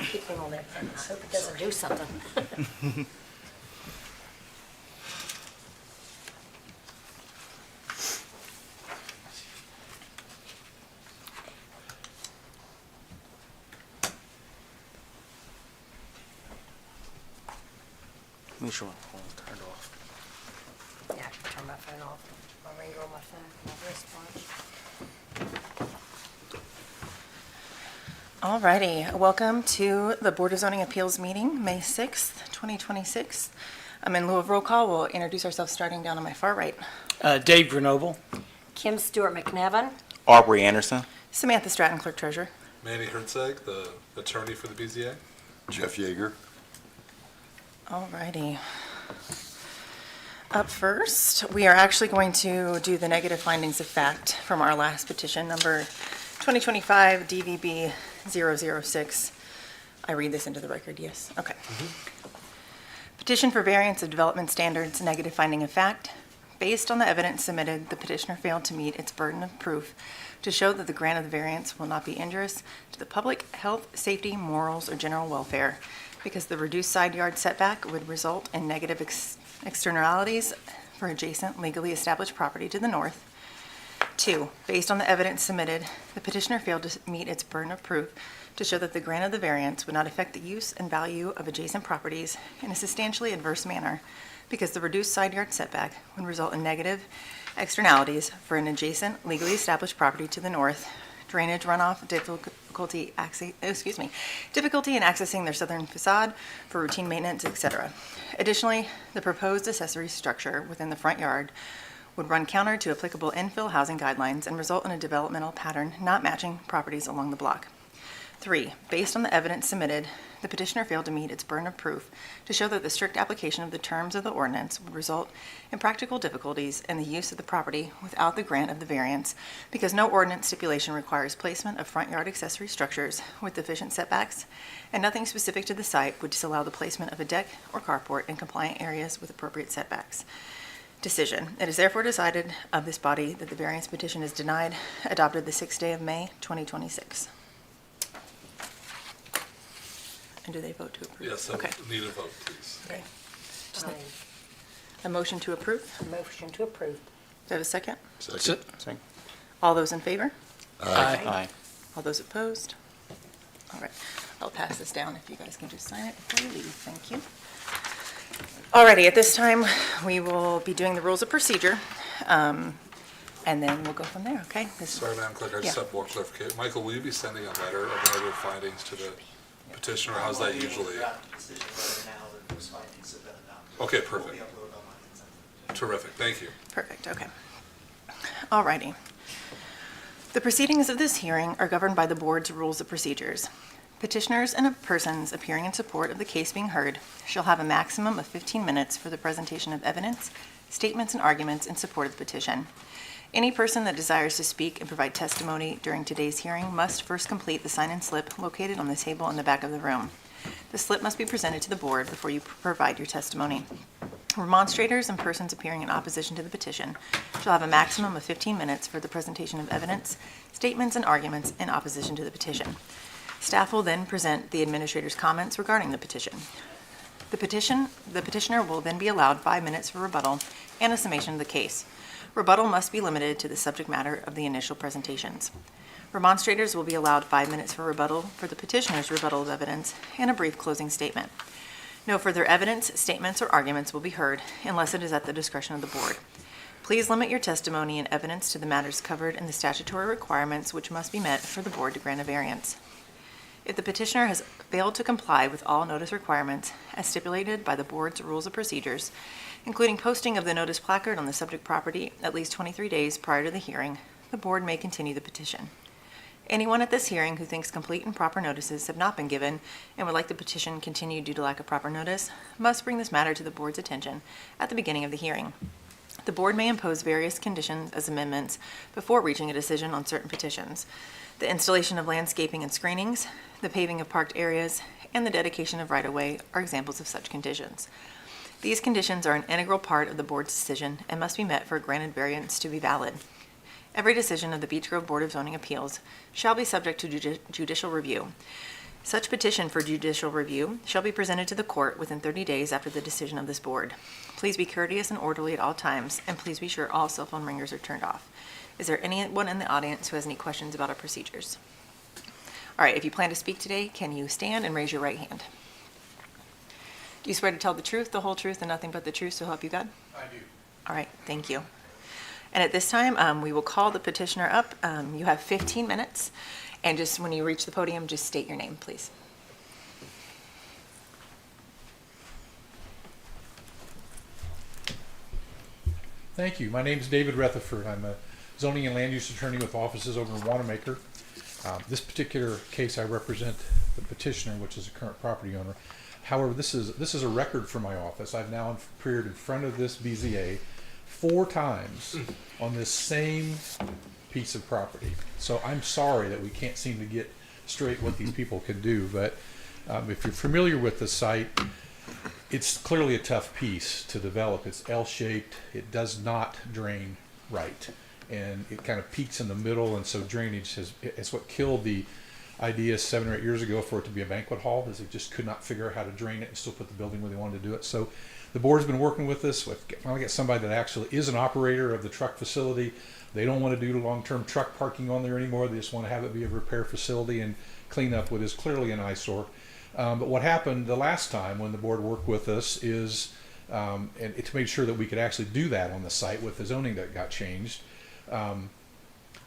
keep him on there. I hope it doesn't do something. Make sure my phone's turned off. Yeah, I can turn my phone off. My ringer on my phone, my wristwatch. Alrighty, welcome to the Board of Zoning Appeals meeting, May 6th, 2026. In lieu of roll call, we'll introduce ourselves starting down on my far right. Dave Grenoble. Kim Stewart McNevin. Aubrey Anderson. Samantha Stratton, Clerk Treasurer. Manny Herzog, the attorney for the BZA. Jeff Yeager. Alrighty. Up first, we are actually going to do the negative findings of fact from our last petition, number 2025 DVB 006. I read this into the record, yes? Okay. Petition for variance of development standards, negative finding of fact. Based on the evidence submitted, the petitioner failed to meet its burden of proof to show that the grant of the variance will not be injurious to the public health, safety, morals, or general welfare because the reduced side yard setback would result in negative externalities for adjacent legally established property to the north. 2, based on the evidence submitted, the petitioner failed to meet its burden of proof to show that the grant of the variance would not affect the use and value of adjacent properties in a substantially adverse manner because the reduced side yard setback would result in negative externalities for an adjacent legally established property to the north, drainage runoff, difficulty in accessing their southern facade for routine maintenance, etc. Additionally, the proposed accessory structure within the front yard would run counter to applicable infill housing guidelines and result in a developmental pattern not matching properties along the block. 3, based on the evidence submitted, the petitioner failed to meet its burden of proof to show that the strict application of the terms of the ordinance would result in practical difficulties in the use of the property without the grant of the variance because no ordinance stipulation requires placement of front yard accessory structures with deficient setbacks, and nothing specific to the site would disallow the placement of a deck or carport in compliant areas with appropriate setbacks. Decision. It is therefore decided of this body that the variance petition is denied, adopted the 6th day of May, 2026. And do they vote to approve? Yes, Okay. I need a vote, please. Okay. Just I a motion to approve. motion to approve. Do I have a second? Second. All those in favor? Aye. All those opposed? All right. I'll pass this down if you guys can just sign it before you leave. Thank you. Alrighty, at this time, we will be doing the rules of procedure, and then we'll go from there, okay? Sorry, Madam Clerk, I just Yeah. have more clarification. Michael, will you be sending a letter of negative findings to the petitioner? How's that usually? Okay, perfect. Terrific, thank you. Perfect, okay. Alrighty. The proceedings of this hearing are governed by the board's rules of procedures. Petitioners and persons appearing in support of the case being heard shall have a maximum of 15 minutes for the presentation of evidence, statements, and arguments in support of the petition. Any person that desires to speak and provide testimony during today's hearing must first complete the sign-in slip located on the table in the back of the room. The slip must be presented to the board before you provide your testimony. Remonstrators and persons appearing in opposition to the petition shall have a maximum of 15 minutes for the presentation of evidence, statements, and arguments in opposition to the petition. Staff will then present the administrator's comments regarding the petition. The petitioner will then be allowed 5 minutes for rebuttal and a summation of the case. Rebuttal must be limited to the subject matter of the initial presentations. Remonstrators will be allowed 5 minutes for rebuttal for the petitioner's rebuttal of evidence and a brief closing statement. No further evidence, statements, or arguments will be heard unless it is at the discretion of the board. Please limit your testimony and evidence to the matters covered in the statutory requirements which must be met for the board to grant a variance. If the petitioner has failed to comply with all notice requirements as stipulated by the board's rules of procedures, including posting of the notice placard on the subject property at least 23 days prior to the hearing, the board may continue the petition. Anyone at this hearing who thinks complete and proper notices have not been given and would like the petition continued due to lack of proper notice must bring this matter to the board's attention at the beginning of the hearing. The board may impose various conditions as amendments before reaching a decision on certain petitions. The installation of landscaping and screenings, the paving of parked areas, and the dedication of right-of-way are examples of such conditions. These conditions are an integral part of the board's decision and must be met for a granted variance to be valid. Every decision of the Beech Grove Board of Zoning Appeals shall be subject to judicial review. Such petition for judicial review shall be presented to the court within 30 days after the decision of this board. Please be courteous and orderly at all times, and please be sure all cell phone ringers are turned off. Is there anyone in the audience who has any questions about our procedures? All right, if you plan to speak today, can you stand and raise your right hand? Do you swear to tell the truth, the whole truth, and nothing but the truth, so help you God? I do. All right, thank you. And at this time, we will call the petitioner up. You have 15 minutes, and just when you reach the podium, just state your name, please. Thank you. My name is David Rutherford. I'm a zoning and land use attorney with offices over in Wanamaker. This particular case, I represent the petitioner, which is a current property owner. However, this is a record for my office. I've now appeared in front of this BZA 4 times on this same piece of property. So I'm sorry that we can't seem to get straight what these people can do. But if you're familiar with the site, it's clearly a tough piece to develop. It's L-shaped. It does not drain right, and it kind of peaks in the middle. And so drainage is what killed the idea 7 or 8 years ago for it to be a banquet hall, is they just could not figure out how to drain it and still put the building where they wanted to do it. So the board's been working with this. We've finally got somebody that actually is an operator of the truck facility. They don't want to do long-term truck parking on there anymore. They just want to have it be a repair facility and clean up what is clearly an eyesore. But what happened the last time when the board worked with us is, and to make sure that we could actually do that on the site with the zoning that got changed,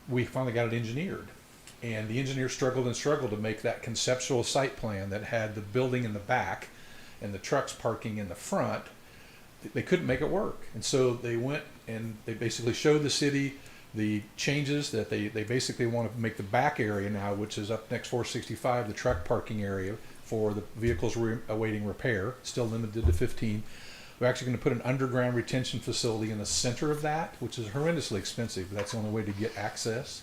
we finally got it engineered. And the engineer struggled and struggled to make that conceptual site plan that had the building in the back and the trucks parking in the front. They couldn't make it work. And so they went and they basically showed the city the changes that they basically want to make the back area now, which is up next 465, the truck parking area for the vehicles awaiting repair, still limited to 15. We're actually going to put an underground retention facility in the center of that, which is horrendously expensive, but that's the only way to get access.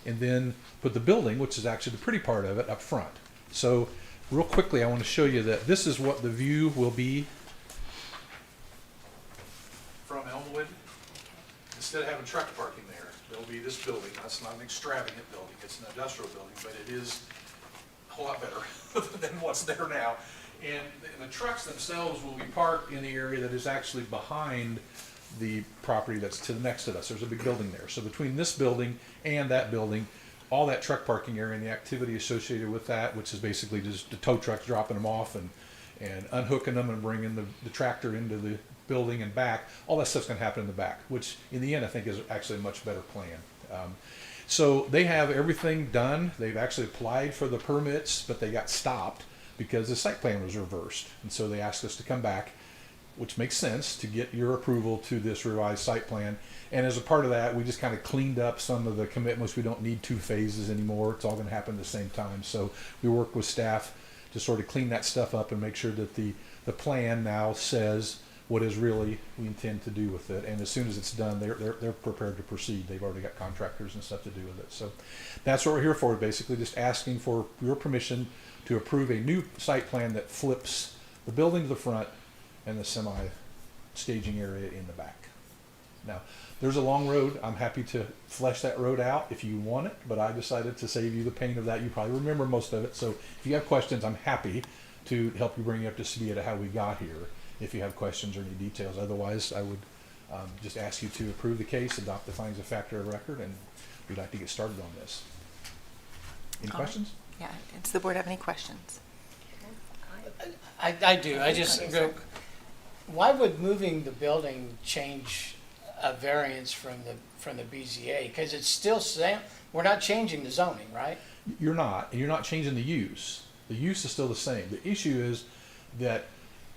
And then put the building, which is actually the pretty part of it, up front. So real quickly, I want to show you that this is what the view will be from Elmwood. Instead of having truck parking there, there'll be this building. That's not an extravagant building. It's an industrial building, but it is a whole lot better than what's there now. And the trucks themselves will be parked in the area that is actually behind the property that's to the next to us. There's a big building there. So between this building and that building, all that truck parking area and the activity associated with that, which is basically just the tow trucks dropping them off and unhooking them and bringing the tractor into the building and back, all that stuff's going to happen in the back, which in the end I think is actually a much better plan. So they have everything done. They've actually applied for the permits, but they got stopped because the site plan was reversed. And so they asked us to come back, which makes sense, to get your approval to this revised site plan. And as a part of that, we just kind of cleaned up some of the commitments. We don't need 2 phases anymore. It's all going to happen at the same time. So we work with staff to sort of clean that stuff up and make sure that the plan now says what is really we intend to do with it. And as soon as it's done, they're prepared to proceed. They've already got contractors and stuff to do with it. So that's what we're here for, basically just asking for your permission to approve a new site plan that flips the building to the front and the semi-staging area in the back. Now, there's a long road. I'm happy to flesh that road out if you want it, but I decided to save you the pain of that. You probably remember most of it. So if you have questions, I'm happy to help you bring you up to speed of how we got here if you have questions or any details. Otherwise, I would just ask you to approve the case, adopt the findings of fact of record, and we'd like to get started on this. Any questions? Yeah, does the board have any questions? I do. I just go, why would moving the building change a variance from the BZA? Because it's still same. We're not changing the zoning, right? You're not, and you're not changing the use. The use is still the same. The issue is that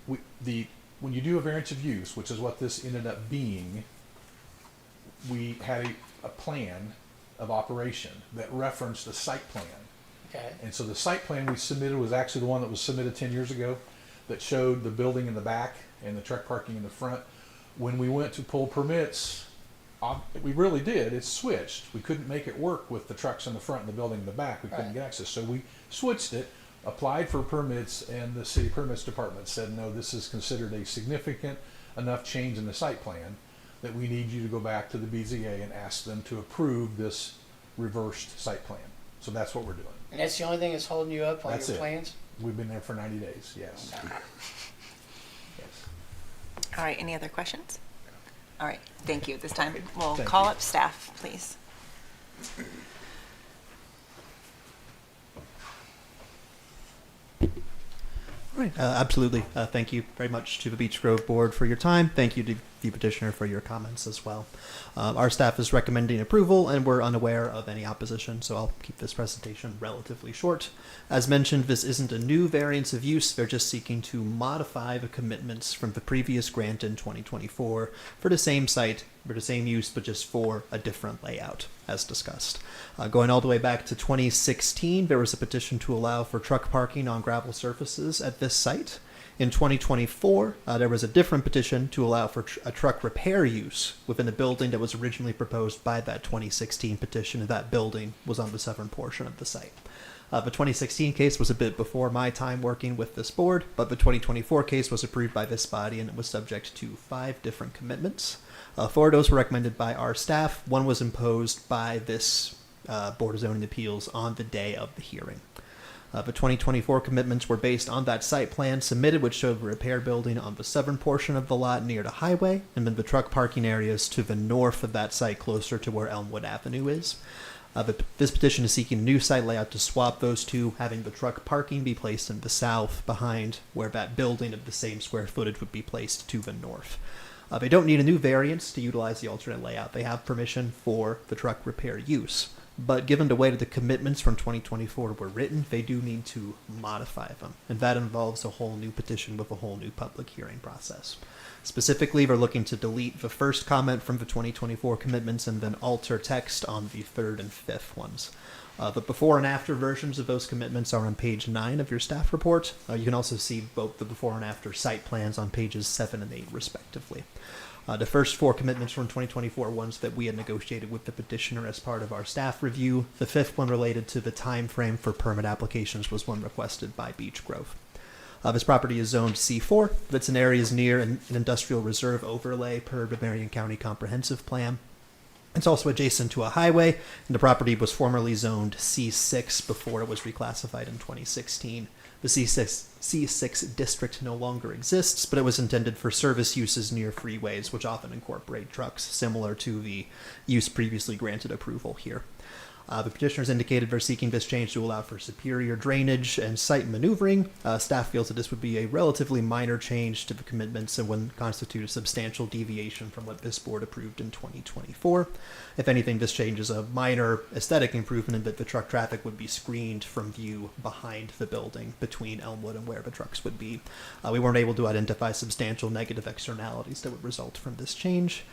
when you do a variance of use, which is what this ended up being, we had a plan of operation that referenced a site plan. Okay. And so the site plan we submitted was actually the one that was submitted 10 years ago that showed the building in the back and the truck parking in the front. When we went to pull permits, we really did. It switched. We couldn't make it work with the trucks in the front and the building in the back. We couldn't get access. So we switched it, applied for permits, and the city permits department said, no, this is considered a significant enough change in the site plan that we need you to go back to the BZA and ask them to approve this reversed site plan. So that's what we're doing. And that's the only thing that's holding you up on That's your it. plans? We've been there for 90 days, yes. Okay. Yes. All right, any other questions? All right, thank you. This time, we'll Thank call you. up staff, please. Right, absolutely. Thank you very much to the Beech Grove Board for your time. Thank you to the petitioner for your comments as well. Our staff is recommending approval, and we're unaware of any opposition, so I'll keep this presentation relatively short. As mentioned, this isn't a new variance of use. They're just seeking to modify the commitments from the previous grant in 2024 for the same site, for the same use, but just for a different layout, as discussed. Going all the way back to 2016, there was a petition to allow for truck parking on gravel surfaces at this site. In 2024, there was a different petition to allow for a truck repair use within the building that was originally proposed by that 2016 petition, and that building was on the southern portion of the site. The 2016 case was a bit before my time working with this board, but the 2024 case was approved by this body, and it was subject to 5 different commitments. 4 of those were recommended by our staff. 1 was imposed by this Board of Zoning Appeals on the day of the hearing. The 2024 commitments were based on that site plan submitted, which showed the repair building on the southern portion of the lot near the highway, and then the truck parking areas to the north of that site, closer to where Elmwood Avenue is. This petition is seeking a new site layout to swap those two, having the truck parking be placed in the south behind where that building of the same square footage would be placed to the north. They don't need a new variance to utilize the alternate layout. They have permission for the truck repair use. But given the way that the commitments from 2024 were written, they do need to modify them. And that involves a whole new petition with a whole new public hearing process. Specifically, we're looking to delete the first comment from the 2024 commitments and then alter text on the 3rd and 5th ones. The before and after versions of those commitments are on page 9 of your staff report. You can also see both the before and after site plans on pages 7 and 8, respectively. The first 4 commitments from 2024 ones that we had negotiated with the petitioner as part of our staff review. The 5th one related to the time frame for permit applications was one requested by Beech Grove. This property is zoned C4. That's in areas near an industrial reserve overlay per the Marion County Comprehensive Plan. It's also adjacent to a highway, and the property was formerly zoned C6 before it was reclassified in 2016. The C6 district no longer exists, but it was intended for service uses near freeways, which often incorporate trucks, similar to the use previously granted approval here. The petitioners indicated they're seeking this change to allow for superior drainage and site maneuvering. Staff feels that this would be a relatively minor change to the commitments and wouldn't constitute a substantial deviation from what this board approved in 2024. If anything, this change is a minor aesthetic improvement in that the truck traffic would be screened from view behind the building between Elmwood and where the trucks would be. We weren't able to identify substantial negative externalities that would result from this change.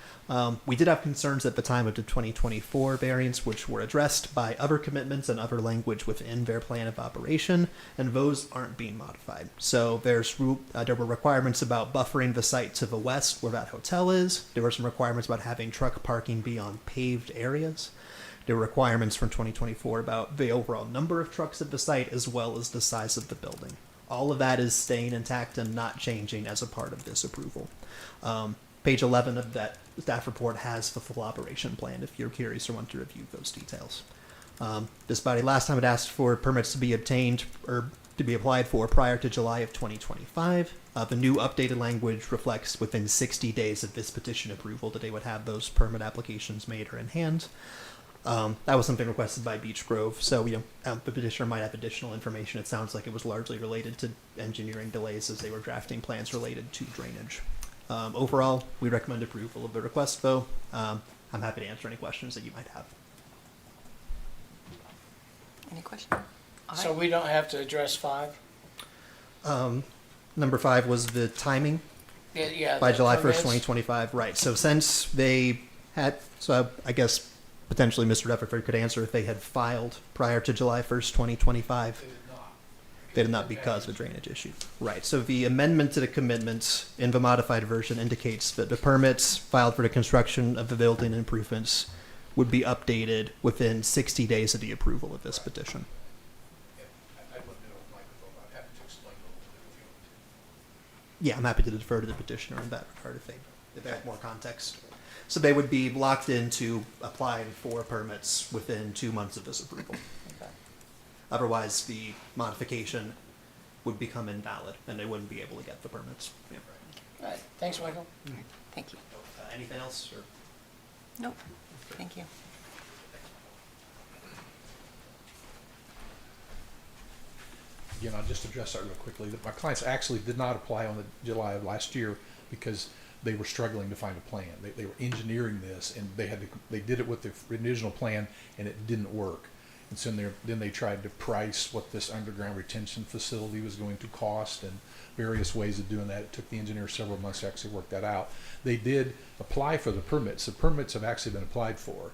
We did have concerns at the time of the 2024 variance, which were addressed by other commitments and other language within their plan of operation, and those aren't being modified. So there were requirements about buffering the site to the west where that hotel is. There were some requirements about having truck parking be on paved areas. There were requirements from 2024 about the overall number of trucks at the site as well as the size of the building. All of that is staying intact and not changing as a part of this approval. Page 11 of that staff report has the full operation plan if you're curious or want to review those details. This body last time had asked for permits to be obtained or to be applied for prior to July of 2025. The new updated language reflects within 60 days of this petition approval that they would have those permit applications made or in hand. That was something requested by Beech Grove, so the petitioner might have additional information. It sounds like it was largely related to engineering delays as they were drafting plans related to drainage. Overall, we recommend approval of the request, though. I'm happy to answer any questions that you might have. Any questions? All So right. we don't have to address 5? Number 5 was the timing Yeah. by the July 1st, permits. 2025. Right. So since they had, so I guess potentially Mr. Rutherford could answer if they had filed prior to July 1st, 2025. They did not because of a drainage issue. Right. So the amendment to the commitments in the modified version indicates that the permits filed for the construction of the building improvements would be updated within 60 days of the approval of this petition. Yeah, I'm happy to defer to the petitioner in that regard if they have more context. So they would be locked into applying for permits within 2 months of this approval. Okay. Otherwise, the modification would become invalid, and they wouldn't be able to get the permits. Yeah. All right, thanks, Michael. Thank you. Anything else? Or? Nope, thank you. Again, I'll just address that real quickly, that my clients actually did not apply on the July of last year because they were struggling to find a plan. They were engineering this, and they did it with the original plan, and it didn't work. And so then they tried to price what this underground retention facility was going to cost and various ways of doing that. It took the engineer several months to actually work that out. They did apply for the permits. The permits have actually been applied for.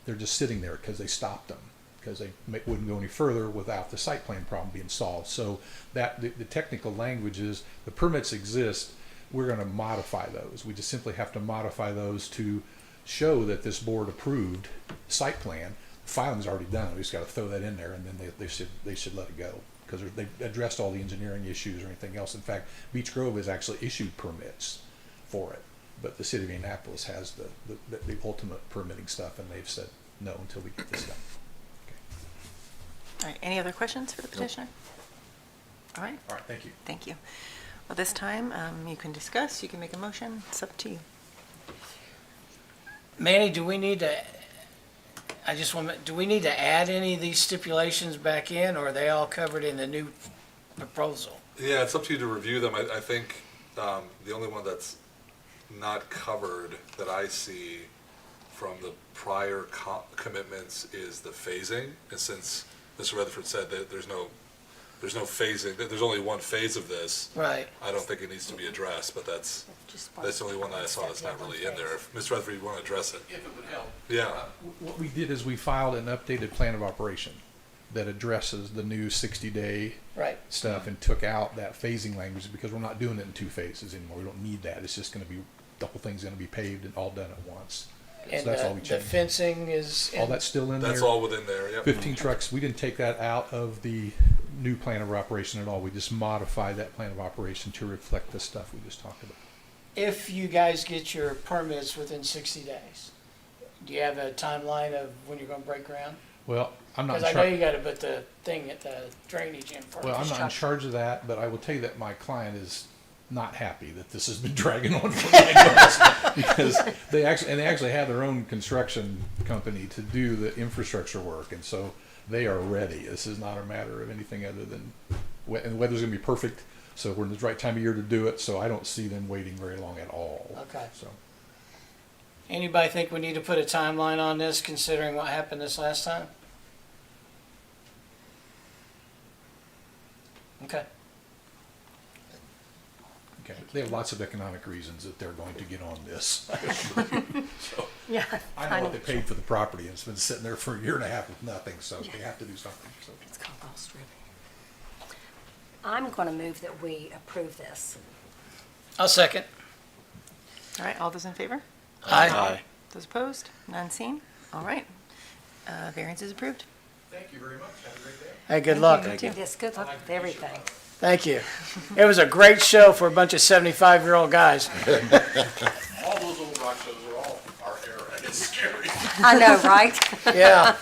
They're just sitting there because they stopped them, because they wouldn't go any further without the site plan problem being solved. So that the technical language is the permits exist. We're going to modify those. We just simply have to modify those to show that this board approved site plan. The filing's already done. We just got to throw that in there, and then they should let it go, because they've addressed all the engineering issues or anything else. In fact, Beech Grove has actually issued permits for it, but the city of Indianapolis has the ultimate permitting stuff, and they've said no until we get this done. All right, any other questions for the petitioner? All right, All right, thank you. thank you. Well, this time, you can discuss, you can make a motion, it's up to you. Manny, do we need to add any of these stipulations back in, or are they all covered in the new proposal? Yeah, it's up to you to review them. I think the only one that's not covered that I see from the prior commitments is the phasing. And since Mr. Rutherford said that there's no phasing, that there's only one phase of this, Right. I don't think it needs to be addressed, but that's the only one that I saw that's not really in there. If Mr. Rutherford, you want to address it? If it would help. Yeah. What we did is we filed an updated plan of operation that addresses the new 60-day Right. stuff and took out that phasing language, because we're not doing it in two phases anymore. We don't need that. It's just going to be, the whole thing's going to be paved and all done at once. So And that's all we the changed. fencing is. All that's still in there. That's all within there, yep. 15 trucks. We didn't take that out of the new plan of operation at all. We just modified that plan of operation to reflect the stuff we just talked about. If you guys get your permits within 60 days, do you have a timeline of when you're going to break ground? Well, I'm not Because in I know charge. you got to put the thing at the drainage in first. Well, I'm not in charge of that, but I will tell you that my client is not happy that this has been dragging on for 9 months, because they actually have their own construction company to do the infrastructure work, and so they are ready. This is not a matter of anything other than, and the weather's going to be perfect, so we're in the right time of year to do it. So I don't see them waiting very long at all. Okay. So Anybody think we need to put a timeline on this, considering what happened this last time? Okay. okay, they have lots of economic reasons that they're going to get on this. So Yeah. I know what they paid for the property, and it's been sitting there for a year and a half with nothing. So they have to do something. So. It's called ball strip. I'm going to move that we approve this. I'll second. All right, all those in favor? Aye. Those opposed? None seen? All right, variance is approved. Thank you very much. Have a great day. Hey, good luck. Thank you. Yes, good luck with everything. Thank you. It was a great show for a bunch of 75-year-old guys. All those old rock shows are all our era. It's scary. I know, right? Yeah.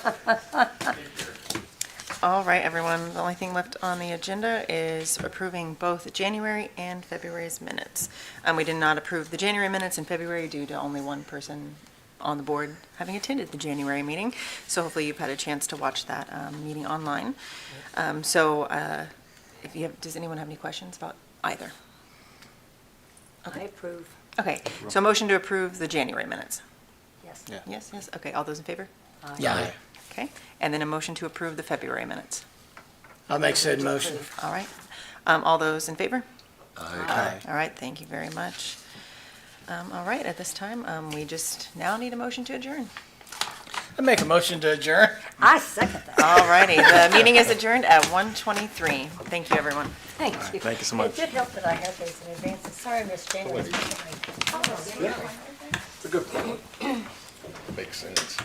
All right, everyone, the only thing left on the agenda is approving both January and February's minutes. We did not approve the January minutes in February due to only one person on the board having attended the January meeting. So hopefully you've had a chance to watch that meeting online. If you have, does anyone have any questions about either? I approve. Okay, so motion to approve the January minutes. Yes. Yeah. Yes, yes, okay, all those in favor? Yeah. Okay, and then a motion to approve the February minutes. I'll make said motion. All right, all those in favor? Aye. All right, thank you very much. All right, at this time, we just now need a motion to adjourn. I make a motion to adjourn. I second that. All righty, the meeting is adjourned at 1:23. Thank you, everyone. Thank you. Thank you so much. It did help that I had those in advance. Sorry, Miss Jane. It's a good point. Makes sense.